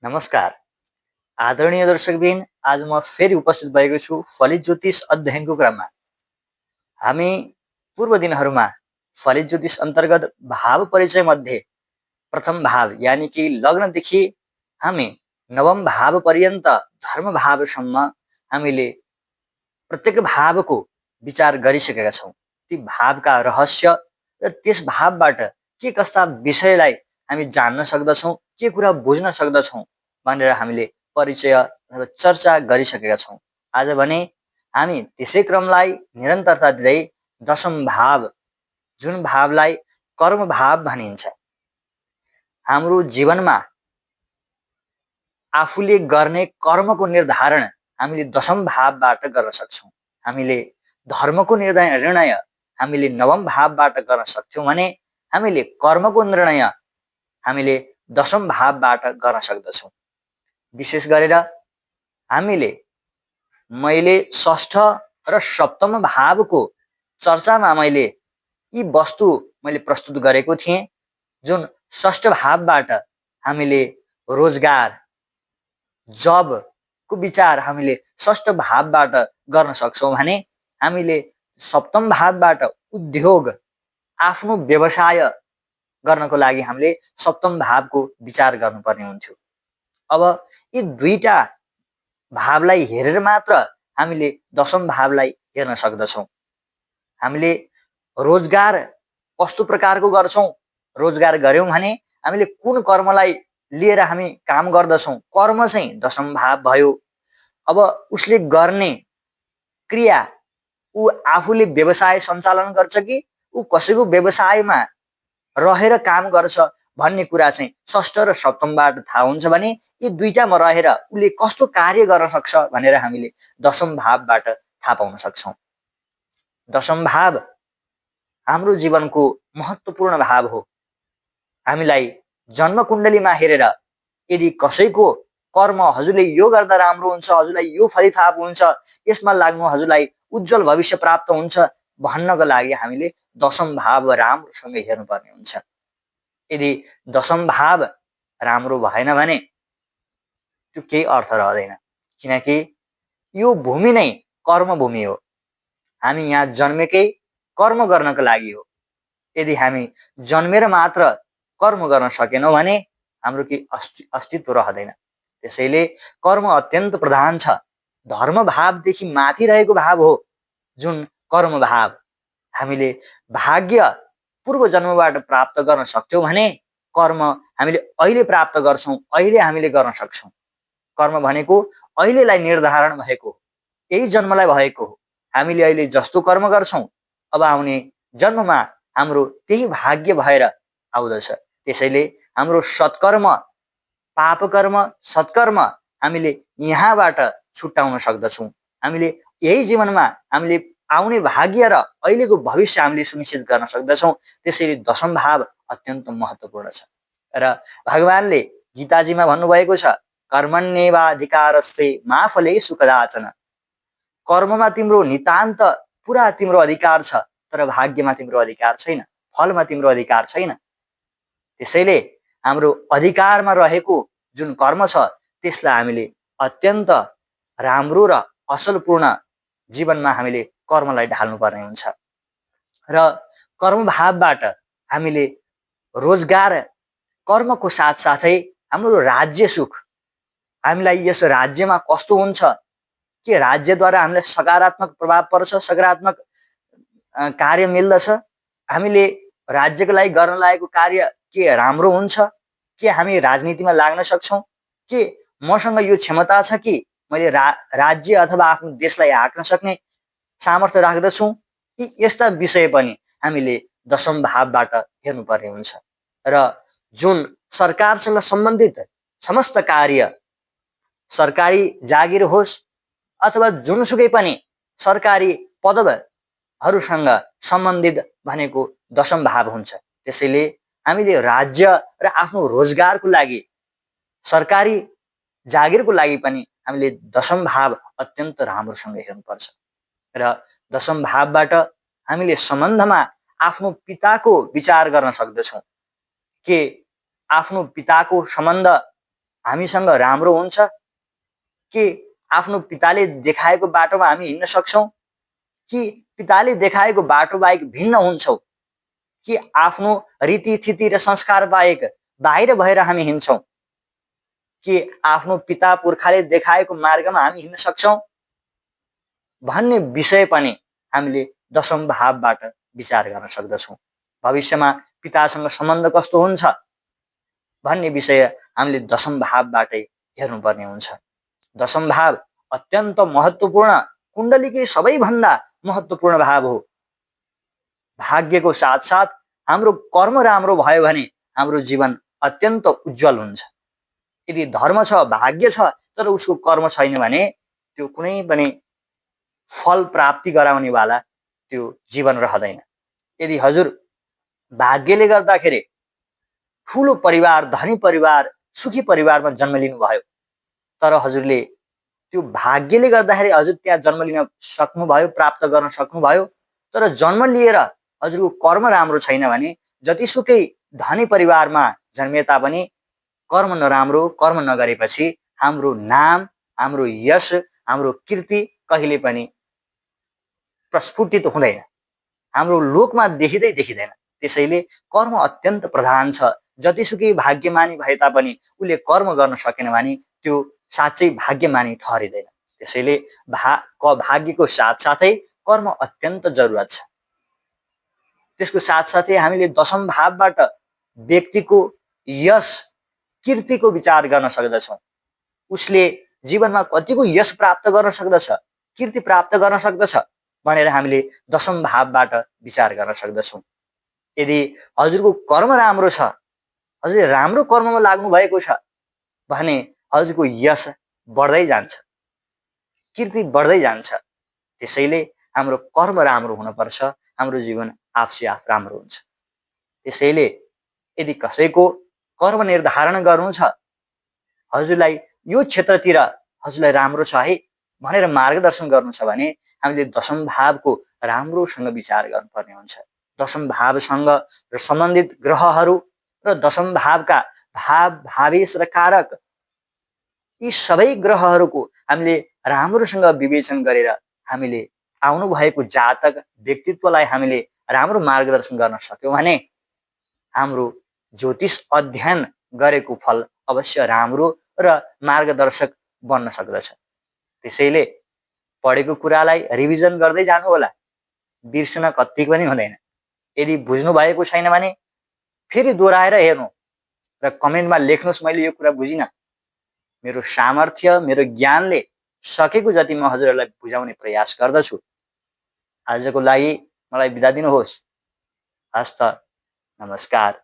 नमस्कार आदरणीय दर्शकबिन, आज म फेरि उपस्थित भएको छु फलित ज्योतिष अध्ययनको क्रममा। हामी पूर्व दिनहरूमा फलित ज्योतिष अन्तर्गत भाव परिचय मध्ये प्रथम भाव यानि कि लग्नदेखि हामी नवम भाव पर्यन्त धर्म भावसम्म हामीले प्रत्येक भावको विचार गरिसकेका छौँ। ती भावका रहस्य र त्यस भावबाट के कस्ता विषयलाई हामी जान्न सक्दछौँ, के कुरा बुझ्न सक्दछौँ भनेर हामीले परिचय अथवा चर्चा गरिसकेका छौँ। आज भने हामी त्यसै क्रमलाई निरन्तरता दिँदै दशम भाव, जुन भावलाई कर्म भाव भनिन्छ, हाम्रो जीवनमा आफूले गर्ने कर्मको निर्धारण हामीले दशम भावबाट गर्न सक्छौँ। हामीले धर्मको निर्णय हामीले नवम भावबाट गर्न सक्थ्यौँ भने हामीले कर्मको निर्णय हामीले दशम भावबाट गर्न सक्दछौँ। विशेष गरेर मैले षष्ठ र सप्तम भावको चर्चामा मैले यी वस्तु प्रस्तुत गरेको थिएँ। जुन षष्ठ भावबाट हामीले रोजगार, जबको विचार हामीले षष्ठ भावबाट गर्न सक्छौँ भने हामीले सप्तम भावबाट उद्योग, आफ्नो व्यवसाय गर्नको लागि हामीले सप्तम भावको विचार गर्नुपर्ने हुन्थ्यो। अब यी दुईटा भावलाई हेरेर मात्र हामीले दशम भावलाई हेर्न सक्दछौँ। हामीले रोजगार कस्तो प्रकारको गर्छौँ, रोजगार गर्यौँ भने हामीले कुन कर्मलाई लिएर हामी काम गर्दछौँ, कर्म चाहिँ दशम भाव भयो। अब उसले गर्ने क्रिया, ऊ आफूले व्यवसाय सञ्चालन गर्छ कि ऊ कसैको व्यवसायमा रहेर काम गर्छ भन्ने कुरा चाहिँ षष्ठ र सप्तमबाट थाहा हुन्छ भने यी दुईटामा रहेर उसले कस्तो कार्य गर्न सक्छ भनेर हामीले दशम भावबाट थाहा पाउन सक्छौँ। दशम भाव हाम्रो जीवनको महत्त्वपूर्ण भाव हो। हामीलाई जन्मकुण्डलीमा हेरेर यदि कसैको कर्म हजुरले यो गर्दा राम्रो हुन्छ, हजुरलाई यो फलिताप हुन्छ, यसमा लाग्नु हजुरलाई उज्जवल भविष्य प्राप्त हुन्छ भन्नको लागि हामीले दशम भाव राम्रोसँग हेर्नुपर्ने हुन्छ। यदि दशम भाव राम्रो भएन भने त्यो केही अर्थ रहँदैन, किनकि यो भूमि नै कर्म भूमि हो। हामी यहाँ जन्मेकै कर्म गर्नको लागि हो। यदि हामी जन्मेर मात्र कर्म गर्न सकेनौँ भने हाम्रो केही अस्तित्व रहँदैन। त्यसैले कर्म अत्यन्त प्रधान छ। धर्म भावदेखि माथि रहेको भाव हो जुन कर्म भाव। हामीले भाग्य पूर्व जन्मबाट प्राप्त गर्न सक्थ्यौँ भने कर्म हामीले अहिले प्राप्त गर्छौँ, अहिले हामीले गर्न सक्छौँ। कर्म भनेको अहिलेलाई निर्धारण भएको हो, यही जन्मलाई भएको हो। हामीले अहिले जस्तो कर्म गर्छौँ अब आउने जन्ममा हाम्रो त्यही भाग्य भएर आउँदछ। त्यसैले हाम्रो सत्कर्म, पापकर्म, सत्कर्म हामीले यहाँबाट छुट्याउन सक्दछौँ। हामीले यही जीवनमा हामीले आउने भाग्य र अहिलेको भविष्य हामीले सुनिश्चित गर्न सक्दछौँ। त्यसैले दशम भाव अत्यन्त महत्त्वपूर्ण छ। र भगवानले गीताजीमा भन्नुभएको छ, कर्मण्येवाधिकारस्ते मा फलेषु कदाचन। कर्ममा तिम्रो नितान्त पुरा तिम्रो अधिकार छ, तर भाग्यमा तिम्रो अधिकार छैन, फलमा तिम्रो अधिकार छैन। त्यसैले हाम्रो अधिकारमा रहेको जुन कर्म छ त्यसलाई हामीले अत्यन्त राम्रो र असलपूर्ण जीवनमा हामीले कर्मलाई ढाल्नुपर्ने हुन्छ। र कर्म भावबाट हामीले रोजगार, कर्मको साथसाथै हाम्रो राज्य सुख, हामीलाई यस राज्यमा कस्तो हुन्छ, के राज्यद्वारा हामीलाई सकारात्मक प्रभाव पर्छ, सकारात्मक कार्य मिल्दछ, हामीले राज्यको लागि गर्न लागेको कार्य के राम्रो हुन्छ, के हामी राजनीतिमा लाग्न सक्छौँ, के मसँग यो क्षमता छ कि मैले राज्य अथवा आफ्नो देशलाई हाँक्न सक्ने सामर्थ्य राख्दछु। यी यस्ता विषय पनि हामीले दशम भावबाट हेर्नुपर्ने हुन्छ। र जुन सरकारसँग सम्बन्धित समस्त कार्य, सरकारी जागिर होस् अथवा जुनसुकै पनि सरकारी पदहरूसँग सम्बन्धित भनेको दशम भाव हुन्छ। त्यसैले हामीले राज्य र आफ्नो रोजगारको लागि, सरकारी जागिरको लागि पनि हामीले दशम भाव अत्यन्त राम्रोसँग हेर्नुपर्छ। र दशम भावबाट हामीले सम्बन्धमा आफ्नो पिताको विचार गर्न सक्दछौँ। के आफ्नो पिताको सम्बन्ध हामीसँग राम्रो हुन्छ कि आफ्नो पिताले देखाएको बाटोमा हामी हिँड्न सक्छौँ कि पिताले देखाएको बाटो बाहेक भिन्न हुन्छौँ कि आफ्नो रीतिथिति र संस्कार बाहेक बाहिर भएर हामी हिँड्छौँ कि आफ्नो पिता पुर्खाले देखाएको मार्गमा हामी हिँड्न सक्छौँ भन्ने विषय पनि हामीले दशम भावबाट विचार गर्न सक्दछौँ। भविष्यमा पितासँग सम्बन्ध कस्तो हुन्छ भन्ने विषय हामीले दशम भावबाटै हेर्नुपर्ने हुन्छ। दशम भाव अत्यन्त महत्त्वपूर्ण, कुण्डलीकै सबैभन्दा महत्त्वपूर्ण भाव हो। भाग्यको साथसाथ हाम्रो कर्म राम्रो भयो भने हाम्रो जीवन अत्यन्त उज्जवल हुन्छ। यदि धर्म छ, भाग्य छ, तर उसको कर्म छैन भने त्यो कुनै पनि फल प्राप्ति गराउनेवाला त्यो जीवन रहँदैन। यदि हजुर भाग्यले गर्दाखेरि ठुलो परिवार, धनी परिवार, सुखी परिवारमा जन्म लिनुभयो, तर हजुरले त्यो भाग्यले गर्दाखेरि हजुर त्यहाँ जन्म लिन सक्नुभयो, प्राप्त गर्न सक्नुभयो, तर जन्म लिएर हजुरको कर्म राम्रो छैन भने जतिसुकै धनी परिवारमा जन्मे तापनि कर्म नराम्रो, कर्म नगरेपछि हाम्रो नाम, हाम्रो यश, हाम्रो कीर्ति कहिले पनि प्रस्फुटित हुँदैन, हाम्रो लोकमा देखिँदैन। त्यसैले कर्म अत्यन्त प्रधान छ। जतिसुकै भाग्यमानी भए तापनि उसले कर्म गर्न सकेन भने त्यो साँच्चै भाग्यमानी ठहरिँदैन। त्यसैले भाग्यको साथसाथै कर्म अत्यन्त जरुरत छ। त्यसको साथसाथै हामीले दशम भावबाट व्यक्तिको यश, कीर्तिको विचार गर्न सक्दछौँ। उसले जीवनमा कतिको यश प्राप्त गर्न सक्दछ, कीर्ति प्राप्त गर्न सक्दछ भनेर हामीले दशम भावबाट विचार गर्न सक्दछौँ। यदि हजुरको कर्म राम्रो छ, हजुरले राम्रो कर्ममा लाग्नु भएको छ भने हजुरको यश बढ्दै जान्छ, कीर्ति बढ्दै जान्छ। त्यसैले हाम्रो कर्म राम्रो हुनुपर्छ, हाम्रो जीवन आफसे आफ राम्रो हुन्छ। त्यसैले यदि कसैको कर्म निर्धारण गर्नु छ, हजुरलाई यो क्षेत्रतिर हजुरलाई राम्रो छ है भनेर मार्गदर्शन गर्नु छ भने हामीले दशम भावको राम्रोसँग विचार गर्नुपर्ने हुन्छ। दशम भावसँग सम्बन्धित ग्रहहरू र दशम भावका भाव, भावेश र कारक यी सबै ग्रहहरूको हामीले राम्रोसँग विवेचन गरेर हामीले आउनु भएको जातक व्यक्तित्वलाई हामीले राम्रो मार्गदर्शन गर्न सक्यौँ भने हाम्रो ज्योतिष अध्ययन गरेको फल अवश्य राम्रो र मार्गदर्शक बन्न सक्दछ। त्यसैले पढेको कुरालाई रिभिजन गर्दै जानु होला, बिर्सन कत्ति पनि हुँदैन। यदि बुझ्नु भएको छैन भने फेरि दोहोऱ्याएर हेर्नु र कमेन्टमा लेख्नुहोस् मैले यो कुरा बुझिनँ। मेरो सामर्थ्य, मेरो ज्ञानले सकेको जति म हजुरहरूलाई बुझाउने प्रयास गर्दछु। आजको लागि मलाई बिदा दिनुहोस्। हस्त, नमस्कार।